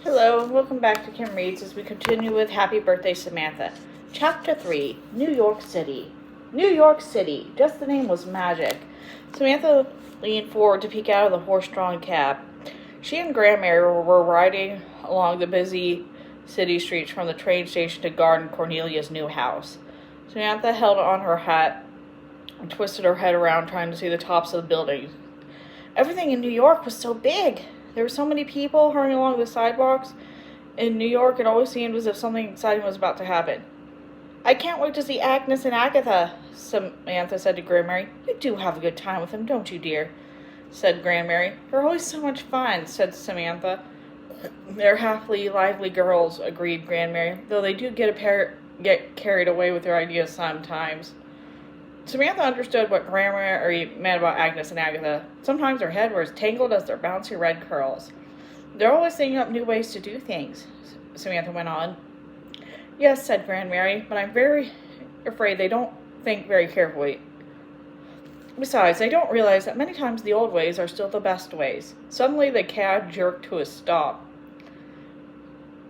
Hello, and welcome back to Kim Reads as we continue with Happy Birthday, Samantha. Chapter 3, New York City. New York City. Just the name was magic. Samantha leaned forward to peek out of the horse-drawn cab. She and Grandmary were riding along the busy city streets from the train station to Garden Cornelia's new house. Samantha held on her hat and twisted her head around trying to see the tops of the buildings. Everything in New York was so big. There were so many people hurrying along the sidewalks. In New York, it always seemed as if something exciting was about to happen. I can't wait to see Agnes and Agatha, Samantha said to Grandmary. You do have a good time with them, don't you, dear? Said Grandmary. They're always so much fun, said Samantha. They're happily, lively girls, agreed Grandmary, though they do get carried away with their ideas sometimes. Samantha understood what Grandmary meant about Agnes and Agatha. Sometimes their head were as tangled as their bouncy red curls. They're always thinking up new ways to do things, Samantha went on. Yes, said Grandmary, but I'm very afraid they don't think very carefully. Besides, they don't realize that many times the old ways are still the best ways. Suddenly the cab jerked to a stop.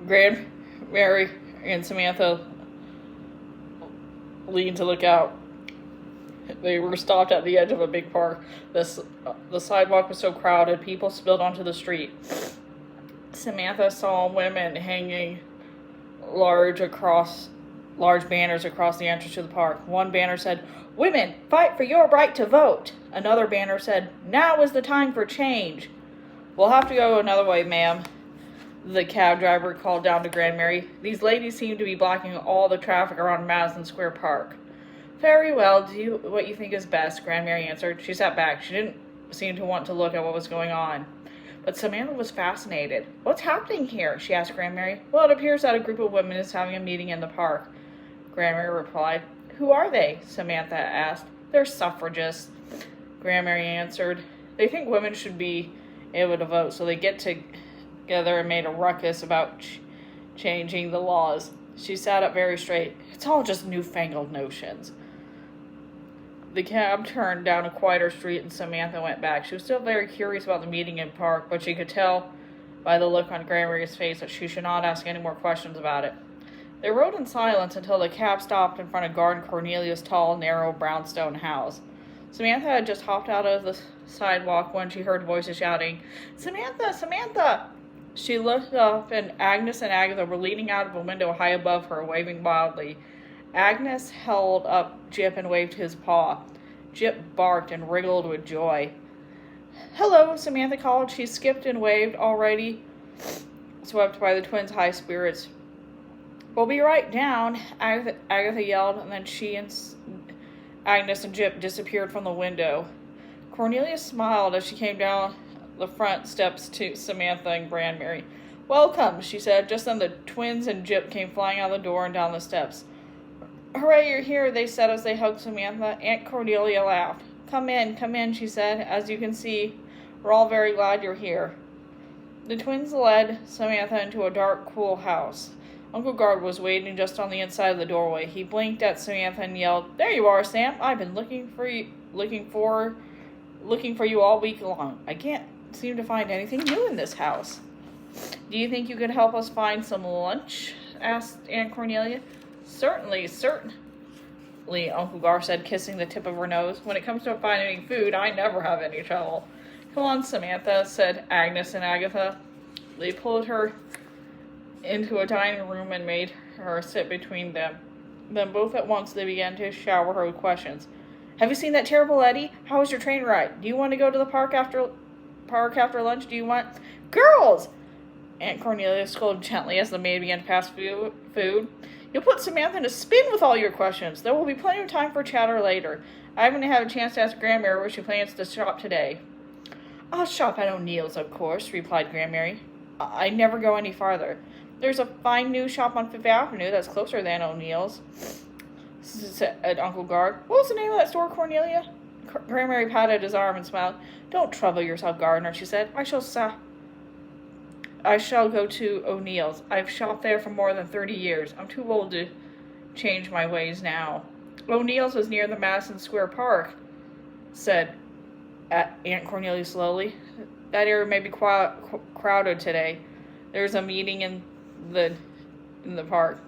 Grandmary and Samantha leaned to look out. They were stopped at the edge of a big park. The sidewalk was so crowded, people spilled onto the street. Samantha saw women hanging large banners across the entrance to the park. One banner said, Women, fight for your right to vote. Another banner said, Now is the time for change. We'll have to go another way, ma'am, the cab driver called down to Grandmary. These ladies seem to be blocking all the traffic around Madison Square Park. Very well, do what you think is best, Grandmary answered. She sat back. She didn't seem to want to look at what was going on. But Samantha was fascinated. What's happening here? She asked Grandmary. Well, it appears that a group of women is having a meeting in the park, Grandmary replied. Who are they? Samantha asked. They're suffragists, Grandmary answered. They think women should be able to vote, so they get together and made a ruckus about changing the laws. She sat up very straight. It's all just newfangled notions. The cab turned down a quieter street and Samantha went back. She was still very curious about the meeting in the park, but she could tell by the look on Grandmary's face that she should not ask any more questions about it. They rode in silence until the cab stopped in front of Garden Cornelia's tall, narrow brownstone house. Samantha had just hopped out of the sidewalk when she heard voices shouting, Samantha! Samantha! She looked up and Agnes and Agatha were leaning out of a window high above her, waving wildly. Agnes held up Jip and waved his paw. Jip barked and wriggled with joy. Hello, Samantha called. She skipped and waved, already swept by the twins' high spirits. We'll be right down, Agatha yelled, and then she and Agnes and Jip disappeared from the window. Cornelia smiled as she came down the front steps to Samantha and Grandmary. Welcome, she said. Just then the twins and Jip came flying out the door and down the steps. Hooray, you're here, they said as they hugged Samantha. Aunt Cornelia laughed. Come in, she said. As you can see, we're all very glad you're here. The twins led Samantha into a dark, cool house. Uncle Guard was waiting just on the inside of the doorway. He blinked at Samantha and yelled, There you are, Sam. I've been looking for you all week long. I can't seem to find anything new in this house. Do you think you could help us find some lunch? Asked Aunt Cornelia. Certainly, Uncle Gar said, kissing the tip of her nose. When it comes to finding food, I never have any trouble. Come on, Samantha, said Agnes and Agatha. They pulled her into a dining room and made her sit between them. Then both at once they began to shower her with questions. Have you seen that terrible eddy? How was your train ride? Do you want to go to the park after lunch? Do you want... Girls! Aunt Cornelia scolded gently as the maid began to pass food. You'll put Samantha in a spin with all your questions. There will be plenty of time for chatter later. I haven't had a chance to ask Grandmary where she plans to shop today. I'll shop at O'Neill's, of course, replied Grandmary. I never go any farther. There's a fine new shop on Fifth Avenue that's closer than O'Neill's, said Uncle Guard. What was the name of that store, Cornelia? Grandmary patted his arm and smiled. Don't trouble yourself, Gardner, she said. I shall go to O'Neill's. I've shopped there for more than 30 years. I'm too old to change my ways now. O'Neill's was near the Madison Square Park, said Aunt Cornelia slowly. That area may be crowded today, There's a meeting in the park.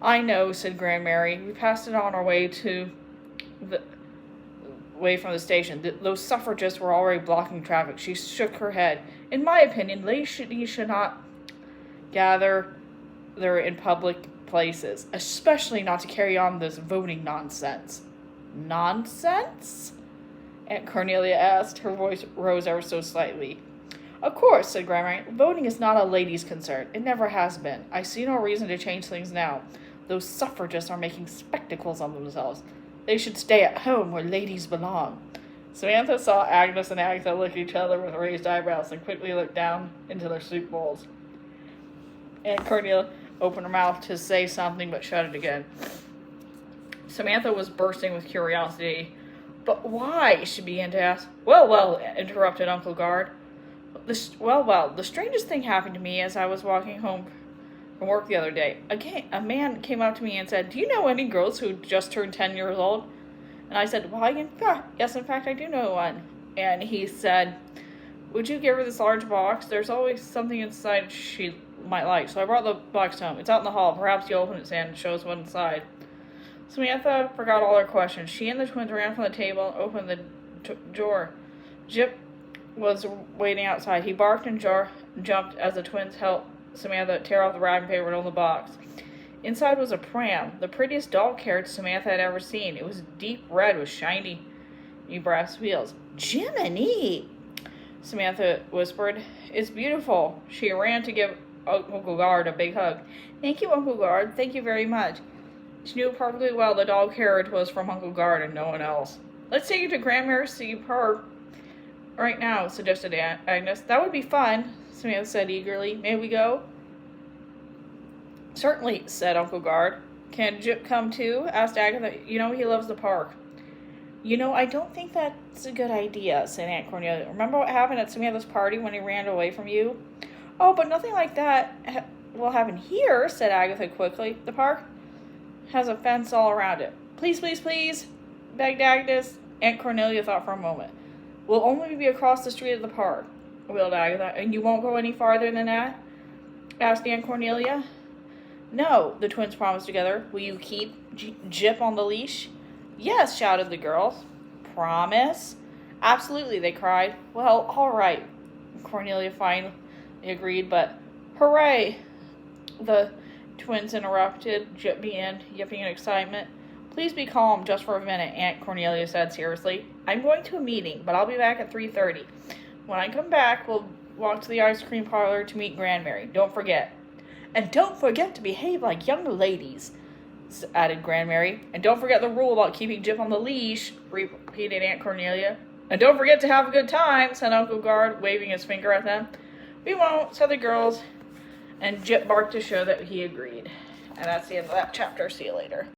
I know, said Grandmary. We passed it on our way from the station. Those suffragists were already blocking traffic. She shook her head. In my opinion, ladies should not gather there in public places, especially not to carry on this voting nonsense. Nonsense? Aunt Cornelia asked. Her voice rose ever so slightly. Of course, said Grandmary. Voting is not a lady's concern. It never has been. I see no reason to change things now. Those suffragists are making spectacles of themselves. They should stay at home where ladies belong. Samantha saw Agnes and Agatha look at each other with raised eyebrows and quickly looked down into their soup bowls. Aunt Cornelia opened her mouth to say something but shut it again. Samantha was bursting with curiosity. But why? She began to ask. Well, interrupted Uncle Guard. The strangest thing happened to me as I was walking home from work the other day. A man came up to me and said, do you know any girls who just turned 10 years old? And I said, why, in fact, I do know one. And he said, would you give her this large box? There's always something inside she might like. So I brought the box home. It's out in the hall. Perhaps you open it, Sam, and show us what's inside. Samantha forgot all her questions. She and the twins ran from the table and opened the door. Jip was waiting outside. He barked and jumped as the twins helped Samantha tear off the wrapping paper and open the box. Inside was a pram, the prettiest doll carriage Samantha had ever seen. It was deep red with shiny brass wheels. Jiminy! Samantha whispered. It's beautiful. She ran to give Uncle Guard a big hug. Thank you, Uncle Guard. Thank you very much. She knew perfectly well the doll carriage was from Uncle Guard and no one else. Let's take you to Grandmary's to see her right now, suggested Agnes. That would be fun, Samantha said eagerly. May we go? Certainly, said Uncle Guard. Can Jip come too? Asked Agatha. You know he loves the park. I don't think that's a good idea, said Aunt Cornelia. Remember what happened at Samantha's party when he ran away from you? Oh, but nothing like that will happen here, said Agatha quickly. The park has a fence all around it. Please, please, please, begged Agnes. Aunt Cornelia thought for a moment. We'll only be across the street of the park, wailed Agatha. And you won't go any farther than that? Asked Aunt Cornelia. No, the twins promised together. Will you keep Jip on the leash? Yes, shouted the girls. Promise? Absolutely, they cried. Well, all right, Cornelia finally agreed, but hooray! The twins interrupted, Jip began yipping in excitement. Please be calm just for a minute, Aunt Cornelia said seriously. I'm going to a meeting, but I'll be back at 3:30. When I come back, we'll walk to the ice cream parlor to meet Grandmary. Don't forget. And don't forget to behave like young ladies, added Grandmary. And don't forget the rule about keeping Jip on the leash, repeated Aunt Cornelia. And don't forget to have a good time, said Uncle Guard, waving his finger at them. We won't, said the girls. And Jip barked to show that he agreed. And that's the end of that chapter. See you later.